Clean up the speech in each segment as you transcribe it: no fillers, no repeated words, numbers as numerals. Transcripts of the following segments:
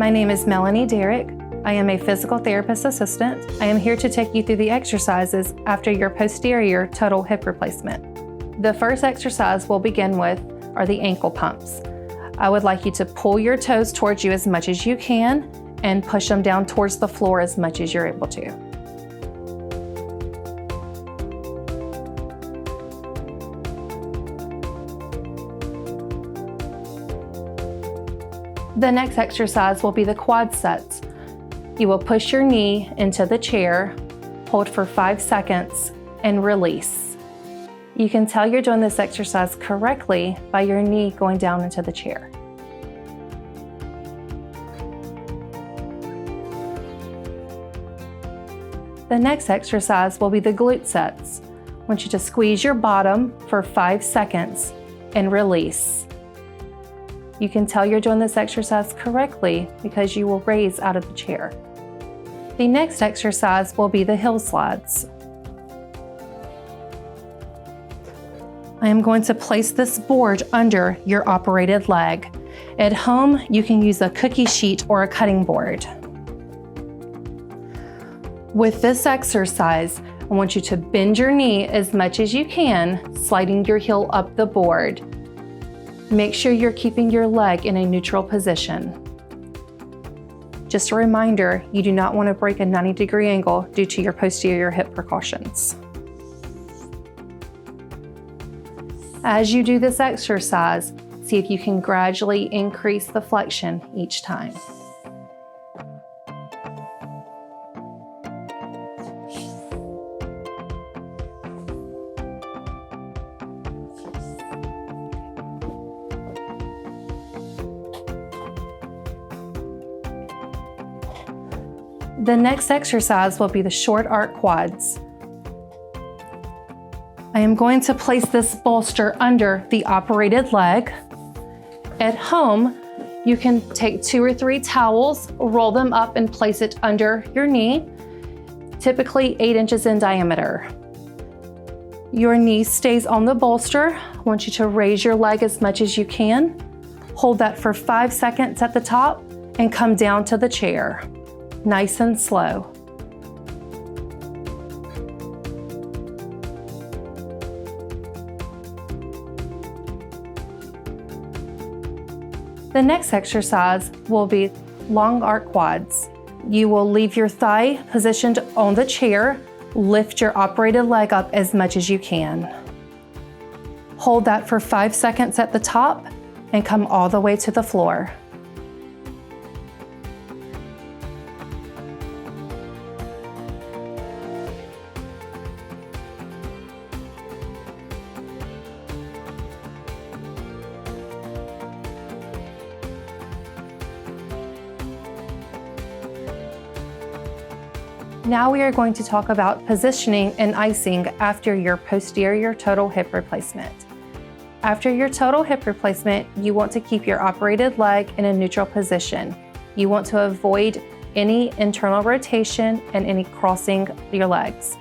My name is Melanie Derrick. I am a physical therapist assistant. I am here to take you through the exercises after your posterior total hip replacement. The first exercise we'll begin with are the ankle pumps. I would like you to pull your toes towards you as much as you can and push them down towards the floor as much as you're able to. The next exercise will be the quad sets. You will push your knee into the chair, hold for 5 seconds, and release. You can tell you're doing this exercise correctly by your knee going down into the chair. The next exercise will be the glute sets. I want you to squeeze your bottom for 5 seconds and release. You can tell you're doing this exercise correctly because you will raise out of the chair. The next exercise will be the hill slides. I am going to place this board under your operated leg. At home, you can use a cookie sheet or a cutting board. With this exercise, I want you to bend your knee as much as you can, sliding your heel up the board. Make sure you're keeping your leg in a neutral position. Just a reminder, you do not want to break a 90-degree angle due to your posterior hip precautions. As you do this exercise, see if you can gradually increase the flexion each time. The next exercise will be the short arc quads. I am going to place this bolster under the operated leg. At home, you can take 2 or 3 towels, roll them up and place it under your knee, typically 8 inches in diameter. Your knee stays on the bolster. I want you to raise your leg as much as you can. Hold that for 5 seconds at the top and come down to the chair. Nice and slow. The next exercise will be long arc quads. You will leave your thigh positioned on the chair, lift your operated leg up as much as you can. Hold that for 5 seconds at the top and come all the way to the floor. Now we are going to talk about positioning and icing after your posterior total hip replacement. After your total hip replacement, you want to keep your operated leg in a neutral position. You want to avoid any internal rotation and any crossing your legs.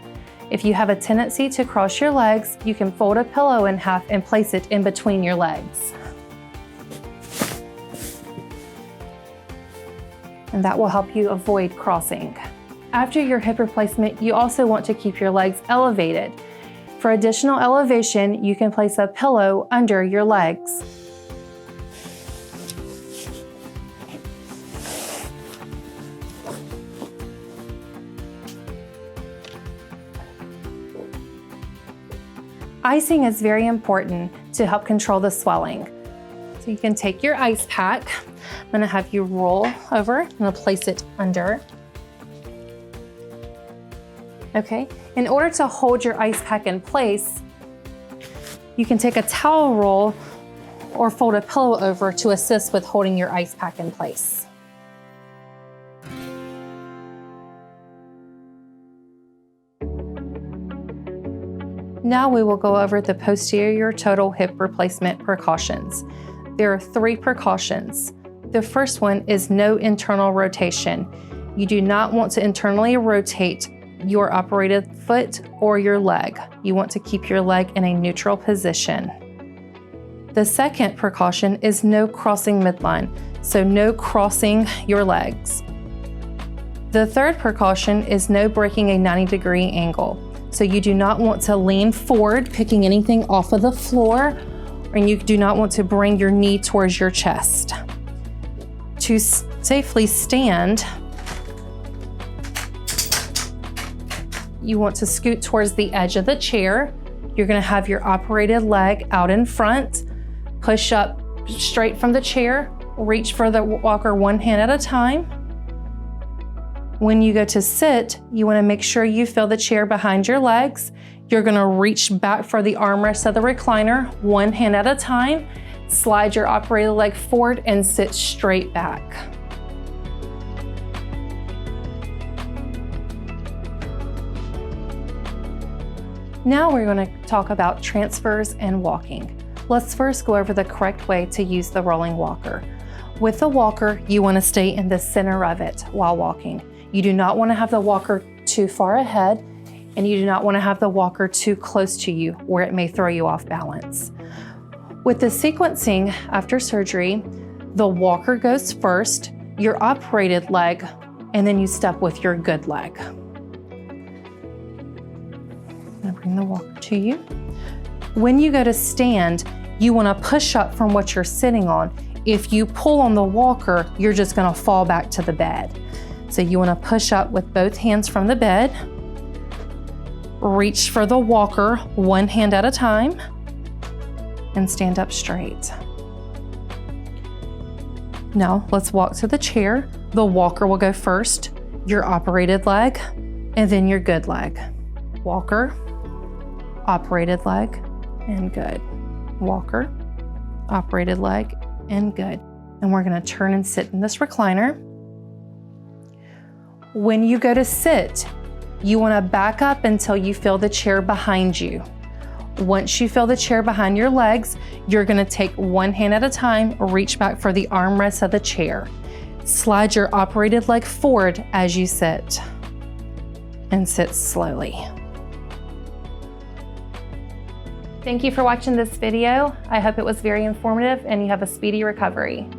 If you have a tendency to cross your legs, you can fold a pillow in half and place it in between your legs. And that will help you avoid crossing. After your hip replacement, you also want to keep your legs elevated. For additional elevation, you can place a pillow under your legs. Icing is very important to help control the swelling. So you can take your ice pack. I'm going to have you roll over. I'm going to place it under. Okay, in order to hold your ice pack in place, you can take a towel roll or fold a pillow over to assist with holding your ice pack in place. Now we will go over the posterior total hip replacement precautions. There are 3 precautions. The first one is no internal rotation. You do not want to internally rotate your operated foot or your leg. You want to keep your leg in a neutral position. The second precaution is no crossing midline, so no crossing your legs. The third precaution is no breaking a 90-degree angle. So you do not want to lean forward, picking anything off of the floor, and you do not want to bring your knee towards your chest. To safely stand, you want to scoot towards the edge of the chair. You're gonna have your operated leg out in front, push up straight from the chair, reach for the walker one hand at a time. When you go to sit, you wanna make sure you feel the chair behind your legs. You're gonna reach back for the armrest of the recliner, one hand at a time, slide your operated leg forward and sit straight back. Now we're gonna talk about transfers and walking. Let's first go over the correct way to use the rolling walker. With the walker, you wanna stay in the center of it while walking. You do not want to have the walker too far ahead, and you do not want to have the walker too close to you where it may throw you off balance. With the sequencing after surgery, the walker goes first, your operated leg, and then you step with your good leg. I'm going to bring the walker to you. When you go to stand, you want to push up from what you're sitting on. If you pull on the walker, you're just going to fall back to the bed. So you want to push up with both hands from the bed, reach for the walker one hand at a time, and stand up straight. Now let's walk to the chair. The walker will go first, your operated leg, and then your good leg. Walker, operated leg, and good. Walker, operated leg, and good. And we're going to turn and sit in this recliner. When you go to sit, you want to back up until you feel the chair behind you. Once you feel the chair behind your legs, you're going to take one hand at a time, reach back for the armrest of the chair. Slide your operated leg forward as you sit, and sit slowly. Thank you for watching this video. I hope it was very informative and you have a speedy recovery.